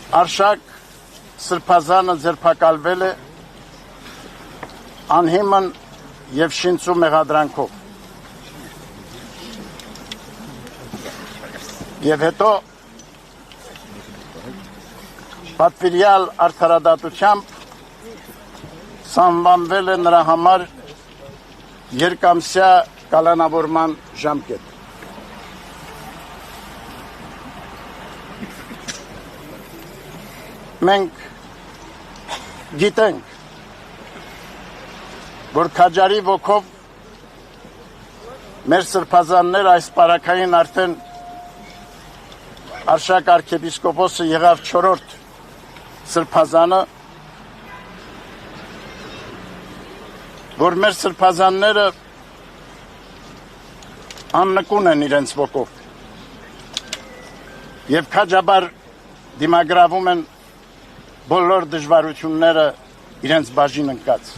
Արշակ Սրբազանը ձերբակալվել է անհիմն և շինծու մեղադրանքով։ Եվ հետո պատվիրյալ արդարադատությամբ սահմանվել է նրա համար երկամսյա կալանավորման ժամկետ։ Մենք գիտենք, որ քաջարի ոգով մեր սրբազաններ այս պարակային արդեն Արշակ արքեպիսկոպոսը եղավ 4-րդ սրբազանը, որ մեր սրբազանները աննկուն են իրենց ոգով և քաջաբար դիմագրավում են բոլոր դժվարությունները իրենց բաժին ընկած։